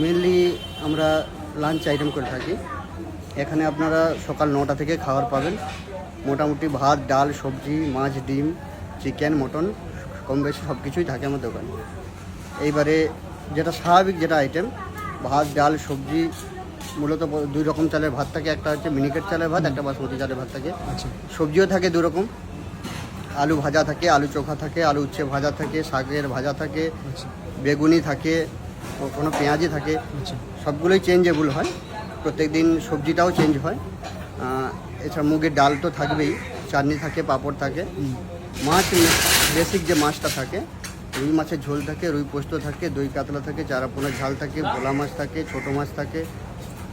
Mainly আমরা lunch item করে থাকি। এখানে আপনারা সকাল 9টা থেকে খাবার পাবেন। মোটামুটি ভাত, ডাল, সবজি, মাছ, ডিম, চিকেন, মটন কম বেশি সব কিছুই থাকে আমার দোকানে। এইবারে যেটা স্বাভাবিক যেটা আইটেম, ভাত, ডাল, সবজি, মূলত 2 রকম চালের ভাত থাকে। একটা হচ্ছে মিনিকেট চালের ভাত, একটা বাসমতি চালের ভাত থাকে। সবজিও থাকে 2 রকম, আলু ভাজা থাকে, আলু চোখা থাকে, আলু উচ্ছে ভাজা থাকে, শাকের ভাজা থাকে, বেগুনি থাকে, কোনো পেঁয়াজি থাকে। সবগুলোই চেঞ্জেবল হয়, প্রত্যেক দিন সবজিটাও চেঞ্জ হয়। এছাড়া মুগের ডাল তো থাকবেই, চাটনি থাকে, পাঁপড় থাকে। মাছ বেসিক যে মাছটা থাকে, রুই মাছের ঝোল থাকে, রুই পোস্ত থাকে, দই কাতলা থাকে, চারাপোনার ঝাল থাকে, ভোলা মাছ থাকে, ছোটো মাছ থাকে।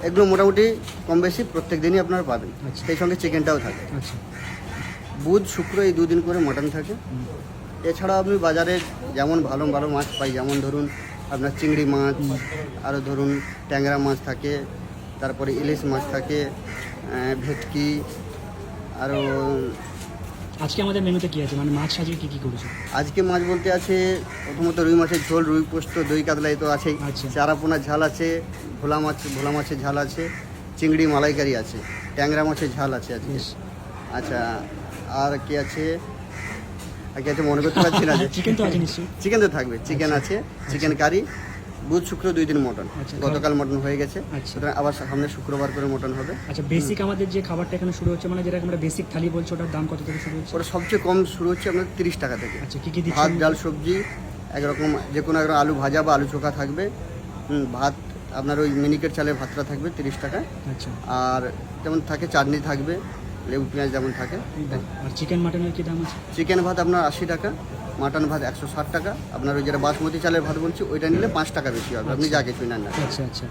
এগুলো মোটামুটি কম বেশি প্রত্যেক দিনই আপনারা পাবেন। সেই সঙ্গে চিকেনটাও থাকে। বুধ শুক্র এই 2 দিন করে মটন থাকে। এছাড়াও আপনি বাজারে যেমন ভালো ভালো মাছ পাই, যেমন ধরুন আপনার চিংড়ি মাছ, আরও ধরুন ট্যাংরা মাছ থাকে, তারপরে ইলিশ মাছ থাকে, ভেটকি, আরও। আজকে আমাদের মেনুতে কী আছে, মানে মাছ সাজিয়ে কী করেছে? আজকে মাছ বলতে আছে প্রথমত রুই মাছের ঝোল, রুই পোস্ত, দই কাতলা তো আছেই। চারাপোনার ঝাল আছে, ভোলা মাছের ঝাল আছে, চিংড়ি মালাইকারি আছে, ট্যাংরা মাছের ঝাল আছে আজকে। আচ্ছা, আর কি আছে মনে করতে পারছি না। চিকেন তো আছে নিশ্চয়ই? চিকেন তো থাকবে, চিকেন আছে, চিকেন কারি। বুধ শুক্র 2 দিন মটন। গতকাল মটন হয়ে গেছে, সুতরাং আবার সামনে শুক্রবার করে মটন হবে। আচ্ছা, বেসিক আমাদের যে খাবারটা এখানে শুরু হচ্ছে, মানে যেটা আমরা বেসিক থালি বলছি, ওটার দাম কত থেকে শুরু হচ্ছে? ওটা সবচেয়ে কম শুরু হচ্ছে আপনার 30 টাকা থেকে। আচ্ছা, কী কী ভাত, ডাল, সবজি, একরকম যে কোনো একরকম আলু ভাজা বা আলু চোখা থাকবে। ভাত আপনার ওই মিনিকেট চালের ভাতটা থাকবে 30 টাকা। আচ্ছা, আর যেমন থাকে চাটনি থাকবে, লেবু পেঁয়াজ যেমন থাকে। আর চিকেন মাটনের কী দাম আছে? চিকেন ভাত আপনার 80 টাকা, মাটন ভাত 160 টাকা। আপনার ওই যেটা বাসমতি চালের ভাত বলছি ওইটা নিলে 5 টাকা বেশি হবে, আপনি যা কিছুই নেন না। আচ্ছা আচ্ছা।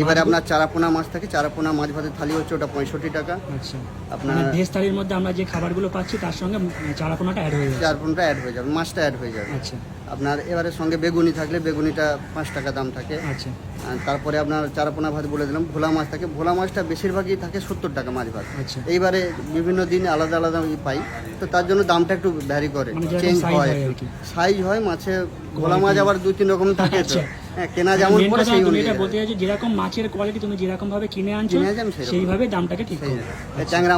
এবারে আপনার চারাপোনা মাছ থাকে, চারাপোনা মাছ ভাতের থালি হচ্ছে ওটা 65 টাকা। আচ্ছা, আপনার ভেজ থালির মধ্যে আমরা যে খাবারগুলো পাচ্ছি তার সঙ্গে চারাপোনাটা অ্যাড হয়ে যাবে? চারাপোনাটা অ্যাড হয়ে যাবে, মাছটা অ্যাড হয়ে যাবে। আচ্ছা, আপনার এবারে সঙ্গে বেগুনি থাকলে বেগুনিটা 5 টাকা দাম থাকে। আচ্ছা, তারপরে আপনার চারাপোনা ভাত বলে দিলাম। ভোলা মাছ থাকে, ভোলা মাছটা বেশিরভাগই থাকে 70 টাকা মাছ ভাত। আচ্ছা, এইবারে বিভিন্ন দিন আলাদা আলাদা পাই, তো তার জন্য দামটা একটু ভ্যারি করে, চেঞ্জ হয়, সাইজ হয় মাছে। ভোলা মাছ আবার 2-3 রকম থাকে, তো হ্যাঁ, কেনা যেমন পড়ে সেই অনুযায়ী। এটা বলতে চাইছি, যেরকম মাছের কোয়ালিটি তুমি যেরকম ভাবে কিনে আনছো সেইভাবে দামটাকে ঠিক করো। ট্যাংরা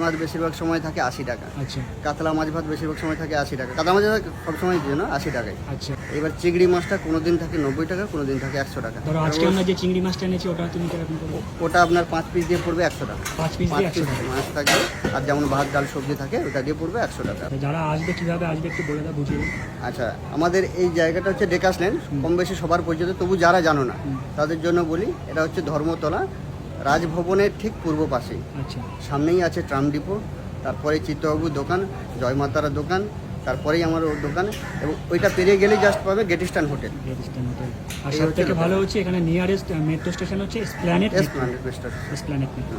মাছ বেশিরভাগ সময় থাকে 80 টাকা। আচ্ছা, কাতলা মাছ ভাত বেশিরভাগ সময় থাকে 80 টাকা। কাতলা মাছ সব সময় দিয়ে না 80 টাকায়। আচ্ছা, এবার চিংড়ি মাছটা কোনোদিন থাকে 90 টাকা, কোনোদিন থাকে 100 টাকা। ধরো আজকে আমরা যে চিংড়ি মাছটা এনেছি ওটা তুমি কিরকম করবে? ওটা আপনার 5 পিস দিয়ে পড়বে 100 টাকা। 5 পিস দিয়ে 100 টাকা মাছ থাকে, আর যেমন ভাত, ডাল, সবজি থাকে ওটা দিয়ে পড়বে 100 টাকা। যারা আসবে কিভাবে আসবে একটু বলে দাও, বুঝিয়ে। আচ্ছা, আমাদের এই জায়গাটা হচ্ছে ডেকাস লেন, কম বেশি সবার পরিচিত, তবু যারা জানো না তাদের জন্য বলি, এটা হচ্ছে ধর্মতলা রাজভবনের ঠিক পূর্ব পাশেই। আচ্ছা, সামনেই আছে ট্রাম ডিপো, তারপরে চিত্তবাবুর দোকান, জয়মাতারা দোকান, তারপরেই আমার ওর দোকান, এবং ওইটা পেরিয়ে গেলেই জাস্ট পাবে গেটিস্টান হোটেল। আর সব থেকে ভালো হচ্ছে এখানে নিয়ারেস্ট মেট্রো স্টেশন হচ্ছে Esplanade metro.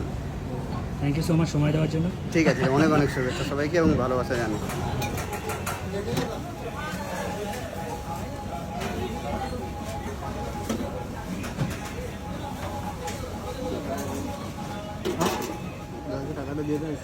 Thank you so much সময় দেওয়ার জন্য। ঠিক আছে, অনেক অনেক শুভেচ্ছা সবাইকে এবং ভালোবাসা জানি। টাকাটা দিয়ে দেয়।